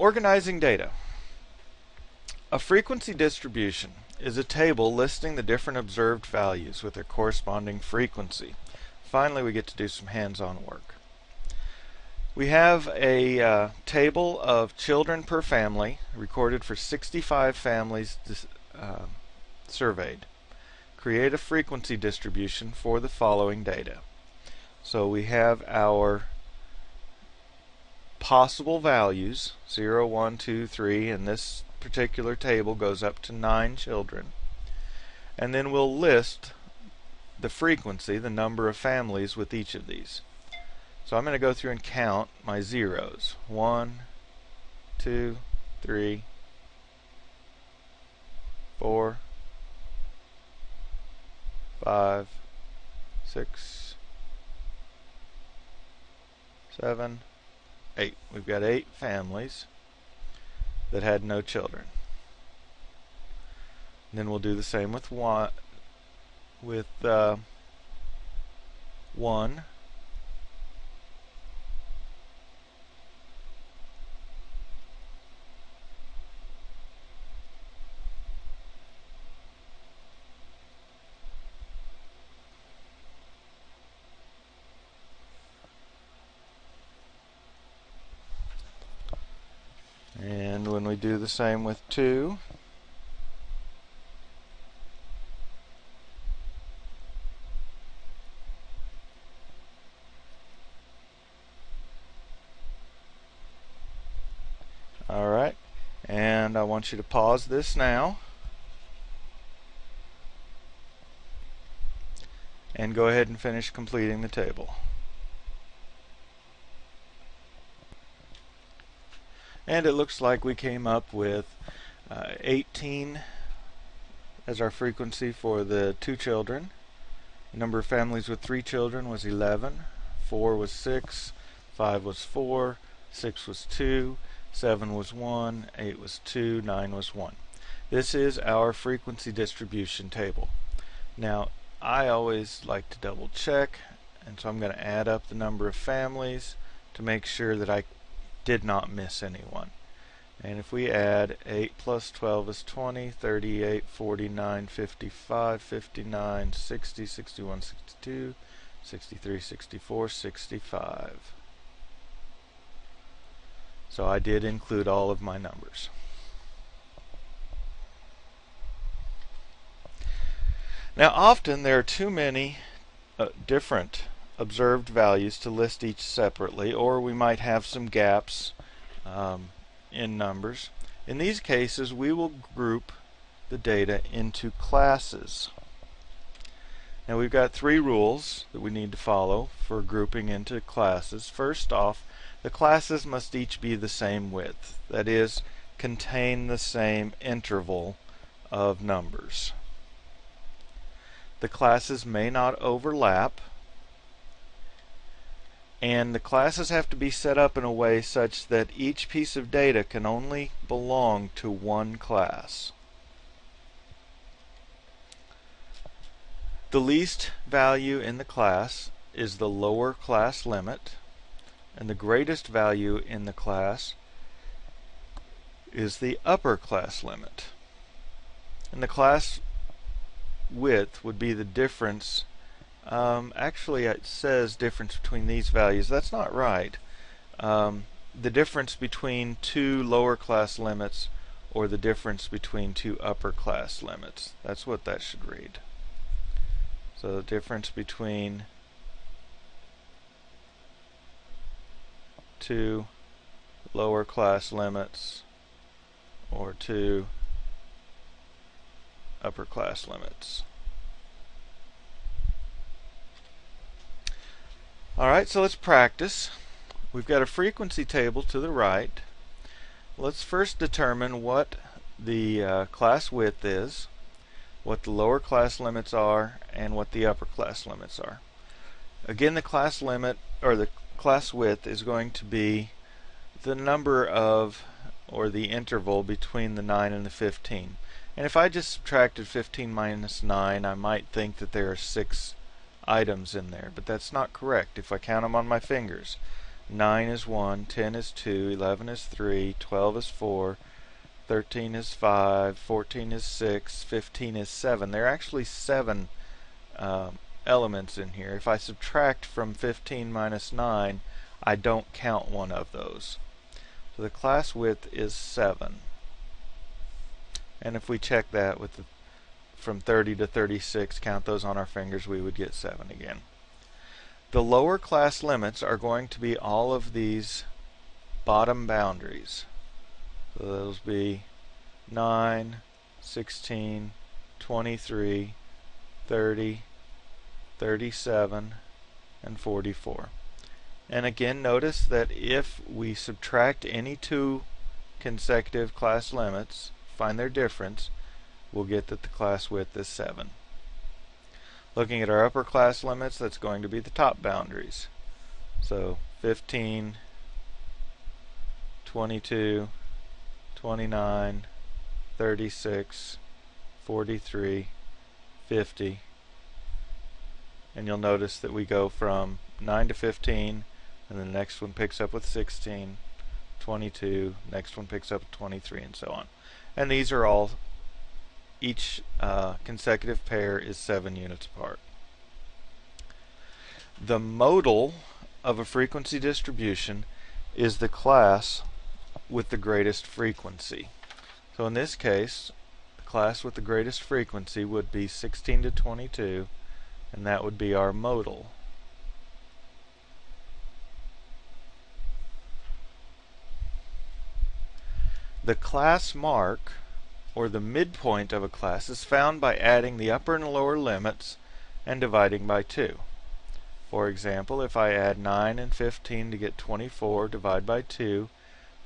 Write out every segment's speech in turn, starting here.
Organizing data. A frequency distribution is a table listing the different observed values with their corresponding frequency. Finally, we get to do some hands-on work. We have a table of children per family recorded for 65 families surveyed. Create a frequency distribution for the following data. So we have our possible values 0, 1, 2, 3, and this particular table goes up to 9 children. And then we'll list the frequency, the number of families with each of these. So I'm going to go through and count my zeros. 1, 2, 3, 4, 5, 6, 7, 8. We've got 8 families that had no children. And then we'll do the same with 1. And when we do the same with 2, alright, and I want you to pause this now and go ahead and finish completing the table. And it looks like we came up with 18 as our frequency for the 2 children. The number of families with 3 children was 11, 4 was 6, 5 was 4, 6 was 2, 7 was 1, 8 was 2, 9 was 1. This is our frequency distribution table. Now, I always like to double check, and so I'm going to add up the number of families to make sure that I did not miss anyone. And if we add 8 plus 12 is 20, 38, 49, 55, 59, 60, 61, 62, 63, 64, 65. So I did include all of my numbers. Now often there are too many different observed values to list each separately, or we might have some gaps in numbers. In these cases, we will group the data into classes. Now we've got 3 rules that we need to follow for grouping into classes. First off, the classes must each be the same width, that is, contain the same interval of numbers. The classes may not overlap, and the classes have to be set up in a way such that each piece of data can only belong to one class. The least value in the class is the lower class limit, and the greatest value in the class is the upper class limit. And the class width would be the difference. Actually it says difference between these values. That's not right. The difference between 2 lower class limits or the difference between 2 upper class limits. That's what that should read. So the difference between 2 lower class limits or 2 upper class limits. Alright, so let's practice. We've got a frequency table to the right. Let's first determine what the class width is, what the lower class limits are, and what the upper class limits are. Again, the class limit, or the class width, is going to be the number of, or the interval between the 9 and the 15. And if I just subtracted 15 minus 9, I might think that there are 6 items in there, but that's not correct if I count them on my fingers. 9 is 1, 10 is 2, 11 is 3, 12 is 4, 13 is 5, 14 is 6, 15 is 7. There are actually 7 elements in here. If I subtract from 15 minus 9, I don't count one of those. So the class width is 7. And if we check that with from 30 to 36, count those on our fingers, we would get 7 again. The lower class limits are going to be all of these bottom boundaries. So those be 9, 16, 23, 30, 37, and 44. And again, notice that if we subtract any two consecutive class limits, find their difference, we'll get that the class width is 7. Looking at our upper class limits, that's going to be the top boundaries. So 15, 22, 29, 36, 43, 50. And you'll notice that we go from 9 to 15, and the next one picks up with 16, 22, next one picks up with 23, and so on. And these are all, each consecutive pair is 7 units apart. The modal of a frequency distribution is the class with the greatest frequency. So in this case, the class with the greatest frequency would be 16 to 22, and that would be our modal. The class mark, or the midpoint of a class, is found by adding the upper and lower limits and dividing by 2. For example, if I add 9 and 15 to get 24, divide by 2,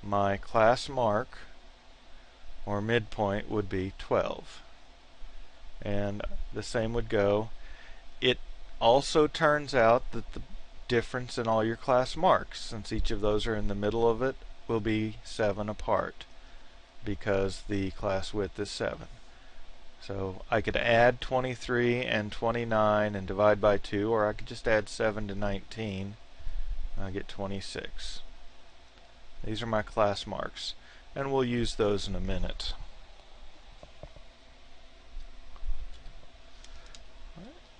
my class mark, or midpoint, would be 12. And the same would go. It also turns out that the difference in all your class marks, since each of those are in the middle of it, will be 7 apart, because the class width is 7. So I could add 23 and 29 and divide by 2, or I could just add 7 to 19 and I get 26. These are my class marks, and we'll use those in a minute.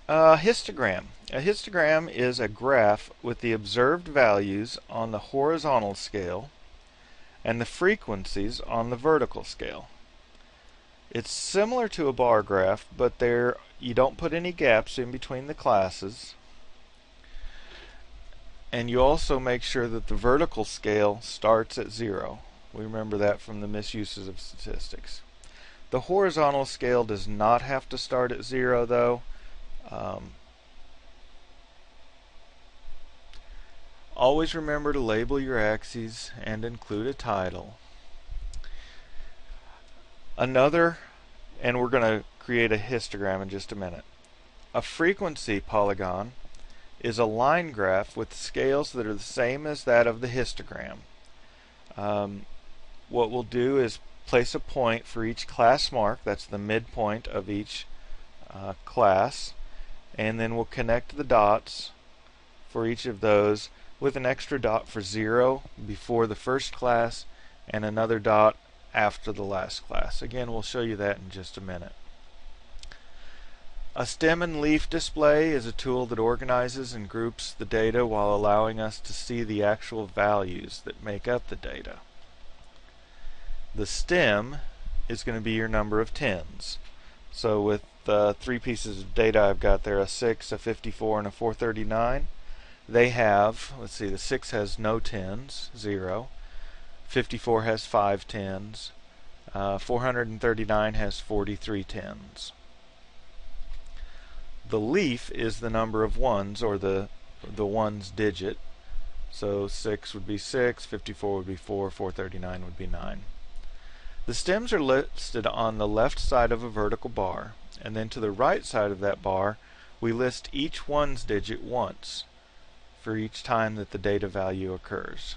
Histogram. A histogram is a graph with the observed values on the horizontal scale and the frequencies on the vertical scale. It's similar to a bar graph, but you don't put any gaps in between the classes, and you also make sure that the vertical scale starts at 0. We remember that from the misuses of statistics. The horizontal scale does not have to start at 0, though. Always remember to label your axes and include a title. And we're going to create a histogram in just a minute. A frequency polygon is a line graph with scales that are the same as that of the histogram. What we'll do is place a point for each class mark, that's the midpoint of each class, and then we'll connect the dots for each of those with an extra dot for 0 before the first class and another dot after the last class. Again, we'll show you that in just a minute. A stem and leaf display is a tool that organizes and groups the data while allowing us to see the actual values that make up the data. The stem is going to be your number of tens. So with 3 pieces of data I've got there, a 6, a 54, and a 439, they have, let's see, the 6 has no tens, 0. 54 has 5 tens. 439 has 43 tens. The leaf is the number of ones, or the ones digit. So 6 would be 6, 54 would be 4, 439 would be 9. The stems are listed on the left side of a vertical bar, and then to the right side of that bar we list each ones digit once for each time that the data value occurs.